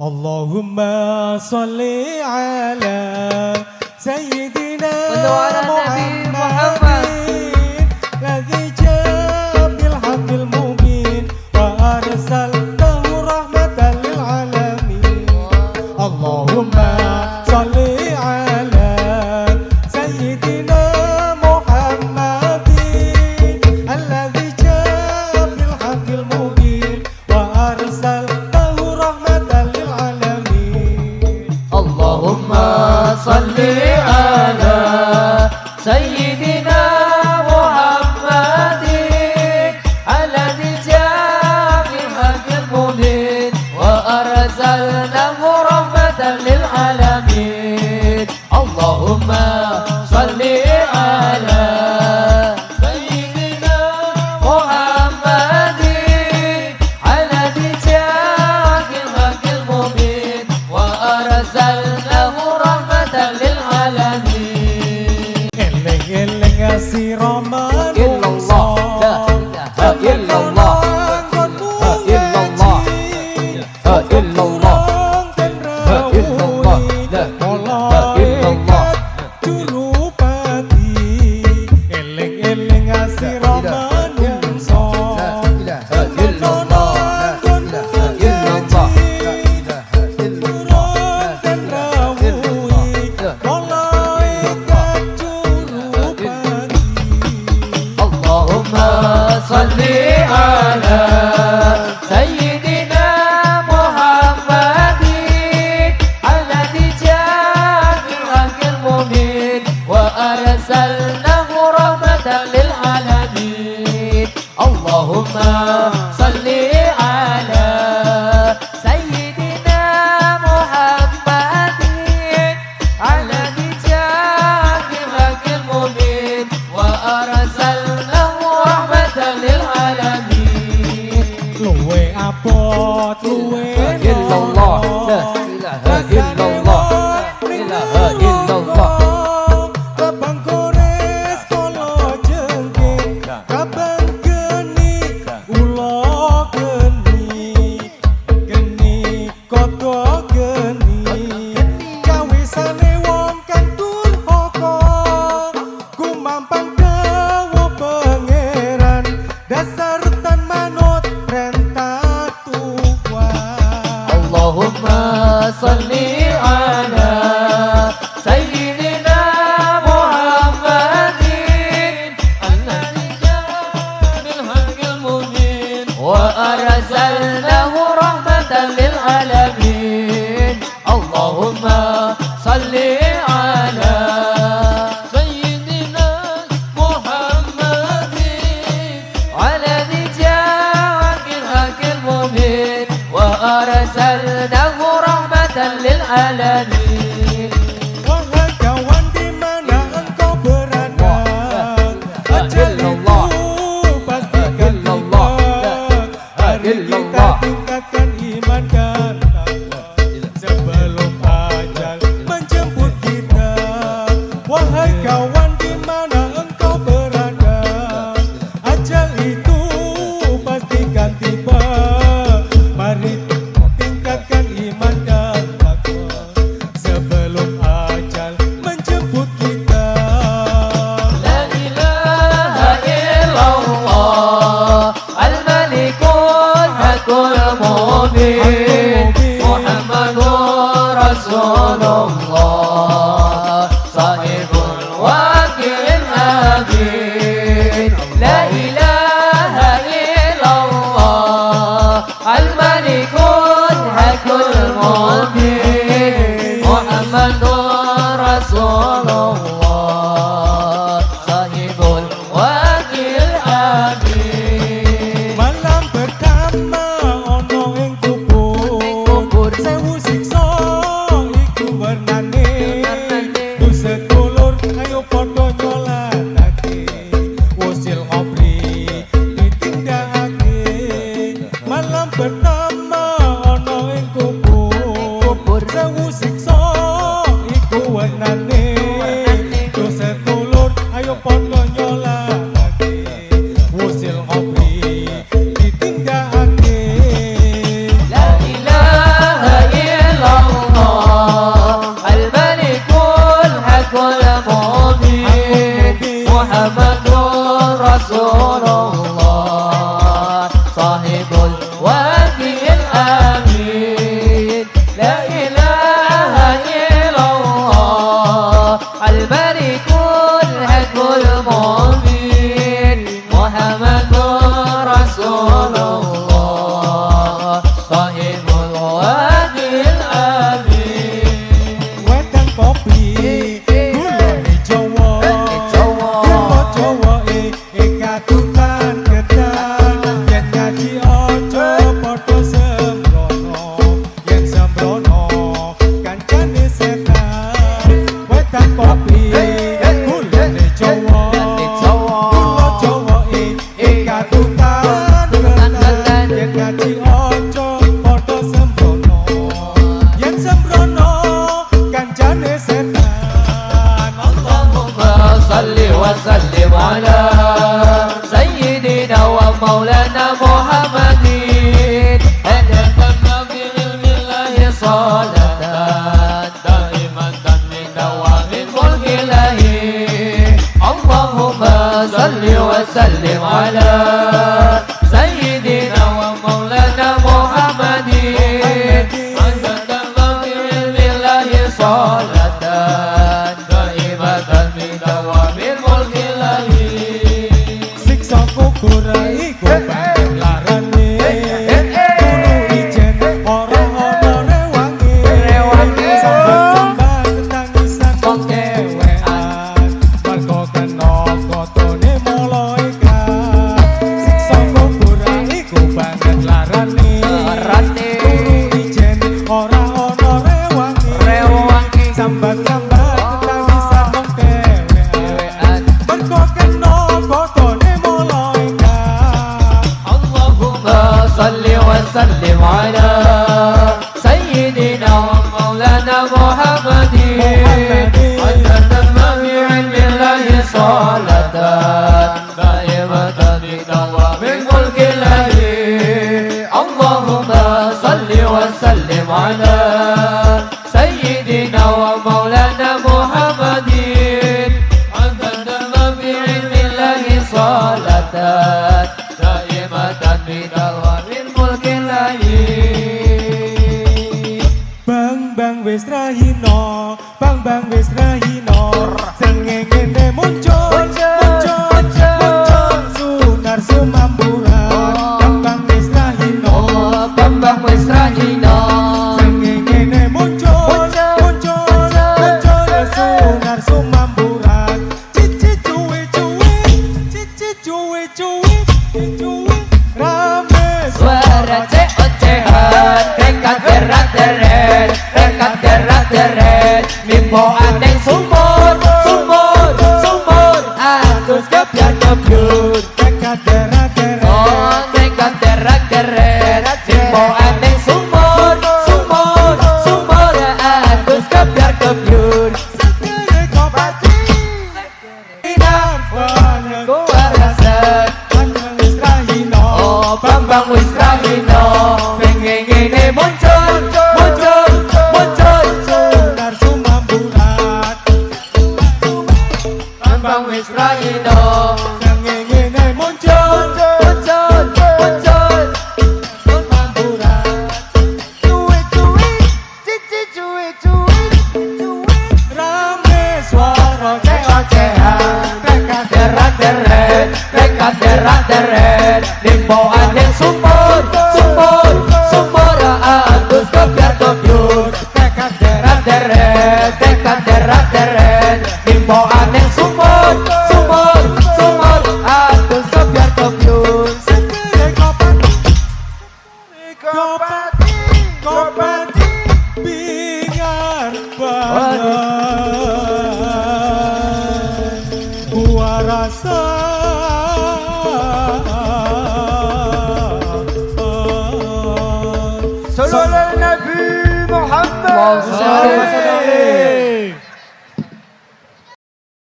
Allahumma salli ala Sayyidina Muhammadin Ladzi jaa bil haqqil mubin Wa arsaltahu rahmatan lil alamin Allahumma salli ala Sayyidina Muhammadin Alladzi jaa bil haqqil mubin Wa arsaltahu rahmatan lil alamin Allahumma salli ala Sayyidina Muhammadin alladzi jaa bil haqqil mubin wa arsalnahu rahmatan lil alamin Allahumma salli ala Sayyidina Muhammadin alladzi jaa bil haqqil mubin wa arsalnahu rahmatan lil alamin Eleng-eleng ngasih Ramadan illallah la ilaha illallah la illallah la illallah la illallah la illallah Jurupati eleng-eleng ngasih Ramadan la ilaha illallah la ilaha illallah la ilaha illallah dan rawuhi malaikat jurupati Allahumma salli ala Sayyidina Muhammadin alladzi jaa bil haqqil mubin wa arsalnahu rahmatan lil alamin Allahumma salli ala Sayyidina Muhammadin alladzi jaa bil haqqil mubin wa arsalnahu rahmatan lil alamin luwe abot luwe illallah la ilaha illallah la ilaha illallah Abang gores kolo jengking Abang geni ulo geni koto geni kawisane wong kang durhaka kumampang dawa pangeran dasar tan manut perintah Tuhan Allahumma salli ala Sayyidina Muhammadin alladzi jaa bil haqqil mubin wa arsalnahu rahmatan lil alamin Allahumma salli ala Sayyidina Muhammadin alladzi jaa bil haqqil mubin wa arsalnahu rahmatan lil alamin Wahai kawan di mana engkau berada Ajal itu pastikan tiba Hari kita tingkatkan iman dan takwa Sebelum ajal menjemput kita Wahai kawan di mana engkau berada Ajal itu pastikan tiba Mari tingkatkan iman dan takwa Sebelum ajal menjemput kita La ilaha illallah Al-Malikul Hakul Mubin Muhammadur Rasulullah Sahibul Wakil Amin La ilaha illallah Al-Malikul Hakul Mubin Muhammadur Rasulullah Sahibul Wakil Amin Malam pertama ono ing kubur Sewu siksa iku bernane Ku sedulur ayo padha nyolatake Usil ngobri ditindakake Malam pertama على سيدنا ومولانا محمد عدد ما في علم الله صلاة دائمة بدوام الملك الله. Siksa kubur iku larane Guru ijen ora ana rewangi Sambat-sambat tangisan wong kewean Mergo kena kotone malaikat Siksa kubur iku banget larane Guru ijen ora ana rewangi Sambat-sambat tangisan wong kewean Mergo kena kotone malaikat اللهم صل وسلم على سيدنا ومولانا محمد عدد ما في علم الله صلاة دائمة بدوام الملك الله. اللهم صل وسلم على سيدنا ومولانا محمد عدد ما في علم الله صلاة دائمة بدوام الملك الله. Bang wis rahino, bang wis rahino Sengengene muncul Sunar sumamburan Bang wis rahino, Bambang wis rahino sengengene muncul Sunar sumamburan Cici cuwi Rame suara ceocehan dekat deret-deret mimpo aneh sumur agus kebyur Dekat deret-deret oh dekat deret mimpo aneh sumur agus kebyur Sekere kopati Inan banyak kuarasan Bang wis rahino oh Bambang wis rahino pengen ngene muncul Sunar sumamburan Bambang wis rahino Sengengene muncul Rame suara ceocehan dekat deret limpo aneh sumur agus kebyur Dekat deret limpo aneh sumur agus kebyur Sekere kopati Bingar banget Gua rasa Sallallahu Nabi Muhammad. Sallallahu